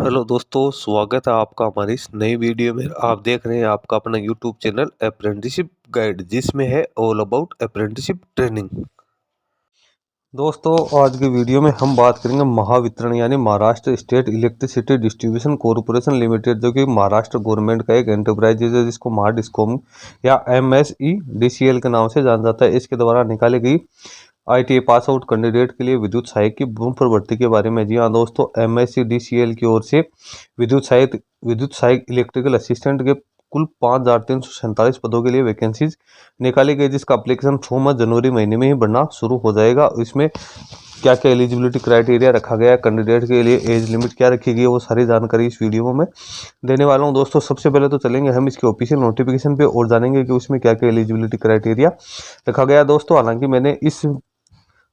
Hello दोस्तों, स्वागत है आपका हमारी इस नई वीडियो में। आप देख रहे हैं आपका अपना यूट्यूब चैनल अप्रेंटिसशिप गाइड, जिसमें है ऑल अबाउट अप्रेंटिसशिप ट्रेनिंग। दोस्तों, आज की वीडियो में हम बात करेंगे महावितरण यानी Maharashtra state electricity distribution corporation limited, जो कि महाराष्ट्र गवर्नमेंट का एक एंटरप्राइज है, जिसको महाडिस्कॉम या MSEDCL के नाम से जाना जाता है। इसके द्वारा निकाली गई ITA पास आउट कैंडिडेट के लिए विद्युत सहायक की भूमि भर्ती के बारे में। जी हाँ दोस्तों, MSEDCL की ओर से विद्युत सहायक इलेक्ट्रिकल असिस्टेंट के कुल 5,347 पदों के लिए वैकेंसीज निकाली गई, जिसका एप्लीकेशन फॉर्म जनवरी महीने में ही भरना शुरू हो जाएगा। इसमें क्या क्या एलिजिबिलिटी क्राइटेरिया रखा गया है, कैंडिडेट के लिए एज लिमिट क्या रखी गई है, वो सारी जानकारी इस वीडियो में मैं देने वाला हूं। दोस्तों, सबसे पहले तो चलेंगे हम इसके ऑफिशियल नोटिफिकेशन पे और जानेंगे कि उसमें क्या क्या एलिजिबिलिटी क्राइटेरिया रखा गया है। दोस्तों, हालांकि मैंने इस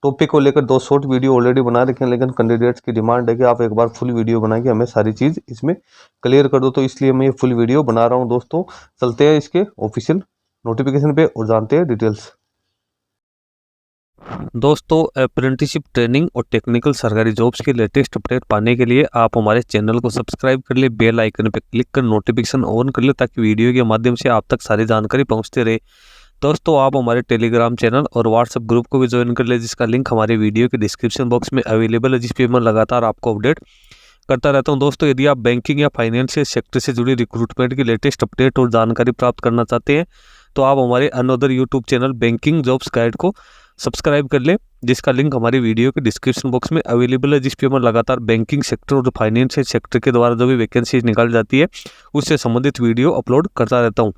टॉपिक को लेकर 2 शॉर्ट वीडियो ऑलरेडी बना रखे हैं, लेकिन कैंडिडेट्स की डिमांड है कि आप एक बार फुल वीडियो बना के हमें सारी चीज़ इसमें क्लियर कर दो, तो इसलिए मैं ये फुल वीडियो बना रहा हूँ। दोस्तों, चलते हैं इसके ऑफिशियल नोटिफिकेशन पे और जानते हैं डिटेल्स। दोस्तों, अप्रेंटिसशिप ट्रेनिंग और टेक्निकल सरकारी जॉब्स के लेटेस्ट अपडेट पाने के लिए आप हमारे चैनल को सब्सक्राइब कर ले, बेल आइकन पर क्लिक कर नोटिफिकेशन ऑन कर ले, ताकि वीडियो के माध्यम से आप तक सारी जानकारी पहुँचते रहे। दोस्तों, आप हमारे टेलीग्राम चैनल और व्हाट्सएप ग्रुप को भी ज्वाइन कर ले, जिसका लिंक हमारे वीडियो के डिस्क्रिप्शन बॉक्स में अवेलेबल है, जिस पे मैं लगातार आपको अपडेट करता रहता हूं। दोस्तों, यदि आप बैंकिंग या फाइनेंशियल सेक्टर से जुड़ी रिक्रूटमेंट की लेटेस्ट अपडेट और जानकारी प्राप्त करना चाहते हैं, तो आप हमारे another YouTube channel banking jobs guide को सब्सक्राइब कर ले, जिसका लिंक हमारी वीडियो के डिस्क्रिप्शन बॉक्स में अवेलेबल है, जिस पे मैं लगातार बैंकिंग सेक्टर और फाइनेंशियल सेक्टर के द्वारा जो भी वैकेंसी निकाल जाती है, उससे संबंधित वीडियो अपलोड करता रहता हूँ।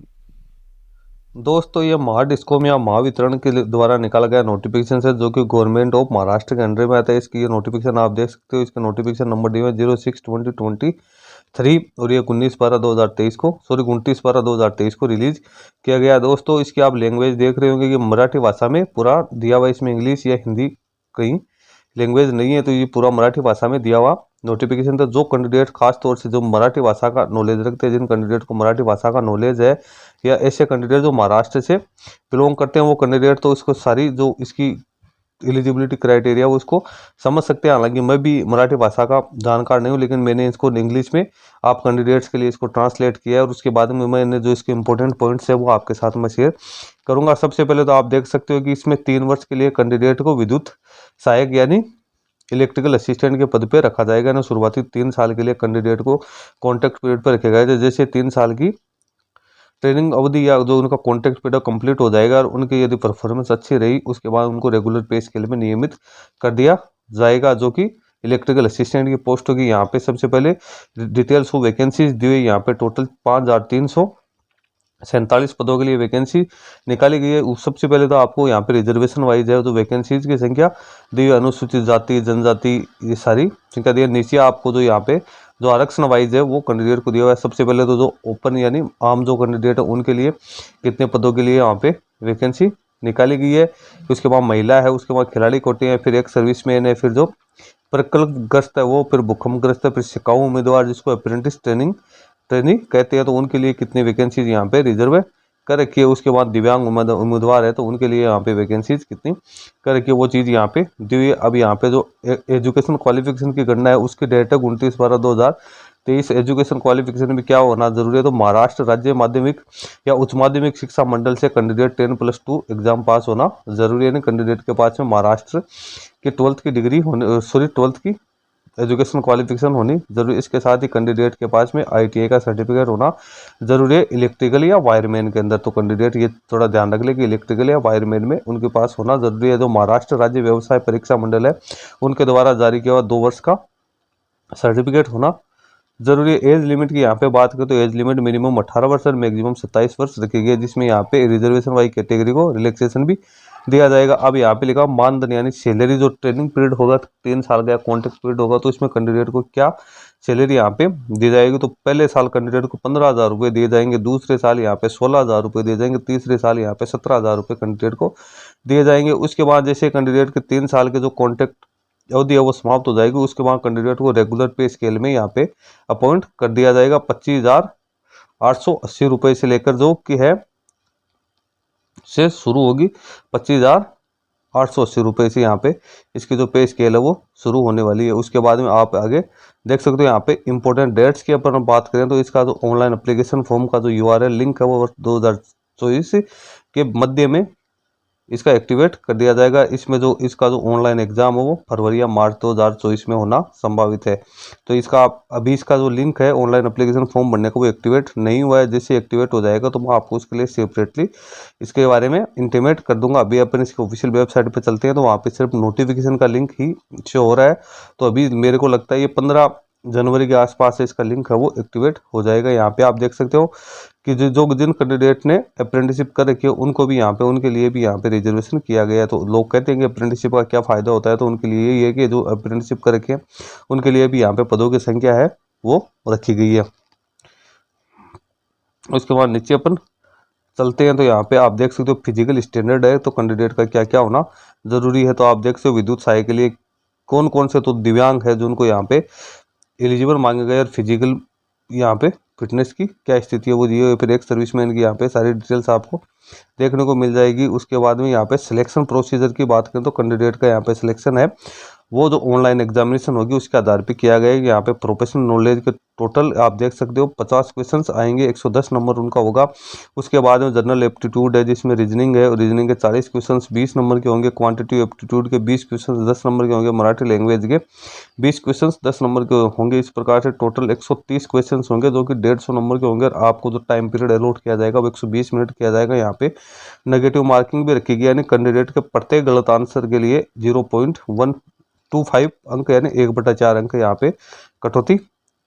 दोस्तों, ये महाडिस्कॉम या महावितरण के द्वारा निकाला गया नोटिफिकेशन है, जो कि गवर्नमेंट ऑफ महाराष्ट्र के अंडर में आता है। इसकी ये नोटिफिकेशन आप देख सकते हो। इसका नोटिफिकेशन नंबर डी है 06/2023 और ये 19/12/2023 को 29/12/2023 को रिलीज किया गया। दोस्तों, इसकी आप लैंग्वेज देख रहे होंगे कि मराठी भाषा में पूरा दिया हुआ, इसमें इंग्लिश या हिंदी कहीं लैंग्वेज नहीं है, तो ये पूरा मराठी भाषा में दिया हुआ नोटिफिकेशन था। जो कैंडिडेट खास तौर से जो मराठी भाषा का नॉलेज रखते हैं, जिन कैंडिडेट को मराठी भाषा का नॉलेज है, या ऐसे कैंडिडेट जो महाराष्ट्र से बिलोंग करते हैं, वो कैंडिडेट तो इसको सारी जो इसकी एलिजिबिलिटी क्राइटेरिया वो इसको समझ सकते हैं। हालांकि मैं भी मराठी भाषा का जानकार नहीं हूँ, लेकिन मैंने इसको इंग्लिश में आप कैंडिडेट्स के लिए इसको ट्रांसलेट किया है, और उसके बाद में मैंने जो इसके इंपॉर्टेंट पॉइंट्स है वो आपके साथ में शेयर करूंगा। सबसे पहले तो आप देख सकते हो कि इसमें 3 वर्ष के लिए कैंडिडेट को विद्युत सहायक यानी इलेक्ट्रिकल असिस्टेंट के पद पे रखा जाएगा ना। शुरुआती 3 साल के लिए कैंडिडेट को कॉन्ट्रैक्ट पीरियड पर रखेगा। जैसे 3 साल की ट्रेनिंग अवधि या जो उनका कॉन्ट्रैक्ट पीरियड कंप्लीट हो जाएगा और उनकी यदि परफॉर्मेंस अच्छी रही, उसके बाद उनको रेगुलर पे स्केल में नियमित कर दिया जाएगा, जो कि इलेक्ट्रिकल असिस्टेंट की पोस्ट होगी। यहाँ पे सबसे पहले डिटेल्स वो वैकेंसीज दी हुई, यहाँ पे टोटल 5,347 पदों के लिए वैकेंसी निकाली गई है। सबसे पहले तो आपको यहाँ पे रिजर्वेशन वाइज है, तो वैकेंसीज की संख्या दी हुई, अनुसूचित जाति जनजाति ये सारी संख्या दी है। नीचे आपको जो यहाँ पे जो आरक्षण वाइज है वो कैंडिडेट को दिया हुआ है। सबसे पहले तो जो ओपन यानी आम जो कैंडिडेट है उनके लिए कितने पदों के लिए यहाँ पे वैकेंसी निकाली गई है। उसके बाद महिला है, उसके बाद खिलाड़ी कोटे हैं, फिर एक सर्विसमैन है, फिर जो प्रकल्पग्रस्त है वो, फिर भूकंपग्रस्त है, फिर शिकाऊ उम्मीदवार जिसको अप्रेंटिस ट्रेनिंग कहते हैं, तो उनके लिए कितनी वैकेंसीज यहाँ पे रिजर्व कर रखी है। उसके बाद दिव्यांग उम्मीदवार है, तो उनके लिए यहाँ पे वैकेंसीज कितनी कर रखी है वो चीज़ यहाँ पे दी हुई है। अब यहाँ पे जो एजुकेशन क्वालिफिकेशन की गणना है उसकी डेट है 29/12/2023। एजुकेशन क्वालिफिकेशन में क्या होना जरूरी है, तो महाराष्ट्र राज्य माध्यमिक या उच्च माध्यमिक शिक्षा मंडल से कैंडिडेट 10+2 एग्जाम पास होना जरूरी है। कैंडिडेट के पास में महाराष्ट्र की 12th की डिग्री होने 12th की एजुकेशन क्वालिफिकेशन होनी जरूरी। इसके साथ ही कैंडिडेट के पास में ITA का सर्टिफिकेट होना जरूरी है, इलेक्ट्रिकल या वायरमैन के अंदर। तो कैंडिडेट ये थोड़ा ध्यान रख ले कि इलेक्ट्रिकल या वायरमैन में उनके पास होना जरूरी है। जो महाराष्ट्र राज्य व्यवसाय परीक्षा मंडल है उनके द्वारा जारी किया हुआ 2 वर्ष का सर्टिफिकेट होना जरूरी है। एज लिमिट की यहाँ पे बात करें तो एज लिमिट मिनिमम 18 वर्ष और मैक्सिमम 27 वर्ष रखी गई है, जिसमें यहाँ पे रिजर्वेशन वाली कैटेगरी को रिलैक्सेशन भी दिया जाएगा। अब यहाँ पे लिखा मानदंड यानी सैलरी, जो ट्रेनिंग पीरियड होगा 3 साल का कॉन्ट्रैक्ट पीरियड होगा, तो इसमें कैंडिडेट को क्या सैलरी यहाँ पे दी जाएगी। तो पहले साल कैंडिडेट को 15,000 रुपये दिए जाएंगे, दूसरे साल यहाँ पे 16,000 रुपये दिए जाएंगे, तीसरे साल यहाँ पे 17,000 रुपये कैंडिडेट को दिए जाएंगे। उसके बाद जैसे कैंडिडेट के 3 साल के जो कॉन्ट्रैक्ट अवधि है वो समाप्त हो जाएगी, उसके बाद कैंडिडेट को रेगुलर पे स्केल में यहाँ पे अपॉइंट कर दिया जाएगा। 25,880 रुपये से लेकर जो कि है से शुरू होगी 25,000 ₹880 से यहाँ पे इसकी जो पे स्केल है वो शुरू होने वाली है। उसके बाद में आप आगे देख सकते हो यहाँ पे इंपॉर्टेंट डेट्स की अपन बात करें तो इसका जो ऑनलाइन एप्लीकेशन फॉर्म का जो URL लिंक है वो 2024 के मध्य में इसका एक्टिवेट कर दिया जाएगा। इसमें जो इसका जो ऑनलाइन एग्जाम है वो फरवरी या मार्च 2024 में होना संभावित है। तो इसका आप अभी इसका जो लिंक है ऑनलाइन एप्लीकेशन फॉर्म भरने का वो एक्टिवेट नहीं हुआ है। जैसे एक्टिवेट हो जाएगा तो मैं आपको उसके लिए सेपरेटली इसके बारे में इंटीमेट कर दूंगा। अभी अपन इसके ऑफिशियल वेबसाइट पर चलते हैं तो वहाँ पे सिर्फ नोटिफिकेशन का लिंक ही शो हो रहा है। तो अभी मेरे को लगता है ये 15 जनवरी के आसपास से इसका लिंक है वो एक्टिवेट हो जाएगा। यहाँ पे आप देख सकते हो कि जो जिन कैंडिडेट ने अप्रेंटिसशिप कर रखी है उनको भी यहाँ पे उनके लिए भी यहाँ पे रिजर्वेशन किया गया है। तो लोग कहते हैं कि अप्रेंटिसशिप का क्या फ़ायदा होता है, तो उनके लिए यही है कि जो अप्रेंटिसशिप कर रखे हैं उनके लिए भी यहाँ पे पदों की संख्या है वो रखी गई है। उसके बाद नीचे अपन चलते हैं तो यहाँ पे आप देख सकते हो फिजिकल स्टैंडर्ड है तो कैंडिडेट का क्या क्या होना जरूरी है। तो आप देख सकते हो विद्युत सहायक के लिए कौन कौन से तो दिव्यांग है जो उनको यहाँ पे एलिजिबल मांगे गए और फिजिकल यहाँ पे फिटनेस की क्या स्थिति है वो दिए हुए। फिर एक सर्विसमैन की यहाँ पे सारी डिटेल्स आपको देखने को मिल जाएगी। उसके बाद में यहाँ पे सिलेक्शन प्रोसीजर की बात करें तो कैंडिडेट का यहाँ पे सिलेक्शन है वो जो ऑनलाइन एग्जामिनेशन होगी उसके आधार पे किया गया है। यहाँ पे प्रोफेशनल नॉलेज के टोटल आप देख सकते हो 50 क्वेश्चंस आएंगे, 110 नंबर उनका होगा। उसके बाद में जनरल एप्टीट्यूड है जिसमें रीजनिंग है, रीजनिंग के 40 क्वेश्चंस 20 नंबर के होंगे। क्वांटिटी एप्टीट्यूड के 20 क्वेश्चंस 10 नंबर के होंगे। मराठी लैंग्वेज के 20 क्वेश्चंस 10 नंबर के होंगे। इस प्रकार से टोटल 130 क्वेश्चंस होंगे जो कि 150 नंबर के होंगे। और आपको जो टाइम पीरियड अलॉट किया जाएगा वो 120 मिनट किया जाएगा। यहाँ पे नेगेटिव मार्किंग भी रखी गई यानी कैंडिडेट के प्रत्येक गलत आंसर के लिए 0.125 अंक यानी 1/4 अंक यहाँ पे कटौती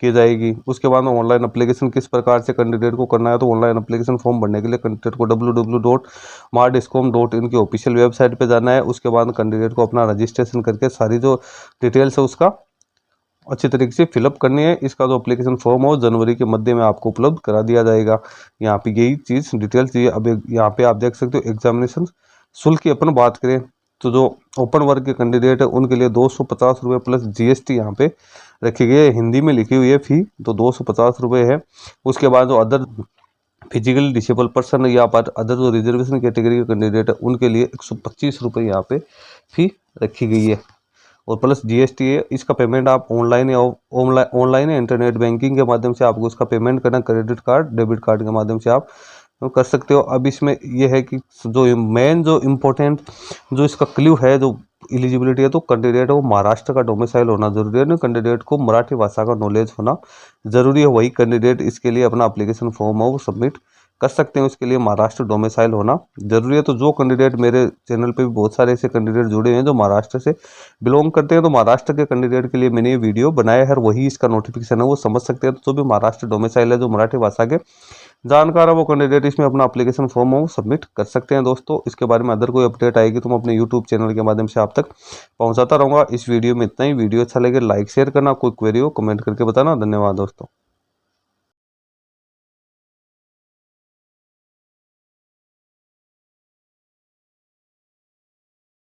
की जाएगी। उसके बाद में ऑनलाइन एप्लीकेशन किस प्रकार से कैंडिडेट को करना है तो ऑनलाइन एप्लीकेशन फॉर्म भरने के लिए कैंडिडेट को www.mardiscom.in की ऑफिशियल वेबसाइट पे जाना है। उसके बाद कैंडिडेट को अपना रजिस्ट्रेशन करके सारी जो डिटेल्स है उसका अच्छी तरीके से फिलअप करनी है। इसका जो एप्लीकेशन फॉर्म हो जनवरी के मध्य में आपको उपलब्ध करा दिया जाएगा। यहाँ पे यही चीज़ डिटेल्स चाहिए। अब यहाँ पे आप देख सकते हो एग्जामिनेशन शुल्क की अपन बात करें तो जो ओपन वर्ग के कैंडिडेट है उनके लिए 250 रुपये प्लस GST यहाँ पे रखी गई है। हिंदी में लिखी हुई है फी तो 250 रुपये है। उसके बाद जो अदर फिजिकली डिसेबल पर्सन या अदर जो रिजर्वेशन कैटेगरी के कैंडिडेट है उनके लिए 125 रुपये यहाँ पे फी रखी गई है और प्लस GST है। इसका पेमेंट आप ऑनलाइन या इंटरनेट बैंकिंग के माध्यम से आपको उसका पेमेंट करना, क्रेडिट कार्ड डेबिट कार्ड के माध्यम से आप कर सकते हो। अब इसमें यह है कि जो मेन जो इम्पोर्टेंट जो इसका क्ल्यू है जो एलिजिबिलिटी है तो कैंडिडेट है वो महाराष्ट्र का डोमिसाइल होना जरूरी है ना, कैंडिडेट को मराठी भाषा का नॉलेज होना जरूरी है। वही कैंडिडेट इसके लिए अपना एप्लीकेशन फॉर्म है वो सबमिट कर सकते हैं। उसके लिए महाराष्ट्र डोमिसाइल होना जरूरी है। तो जो कैंडिडेट मेरे चैनल पे भी बहुत सारे ऐसे कैंडिडेट जुड़े हैं जो महाराष्ट्र से बिलोंग करते हैं तो महाराष्ट्र के कैंडिडेट के लिए मैंने ये वीडियो बनाया है और वही इसका नोटिफिकेशन है वो समझ सकते हैं। तो जो भी महाराष्ट्र डोमिसाइल है जो मराठी भाषा के जानकार है वो कैंडिडेट इसमें अपना एप्लीकेशन फॉर्म हो सबमिट कर सकते हैं। दोस्तों इसके बारे में अदर कोई अपडेट आएगी तो मैं अपने यूट्यूब चैनल के माध्यम से आप तक पहुंचाता रहूंगा। इस वीडियो में इतना ही। वीडियो अच्छा लगे लाइक शेयर करना, कोई क्वेरी हो कमेंट करके बताना। धन्यवाद दोस्तों।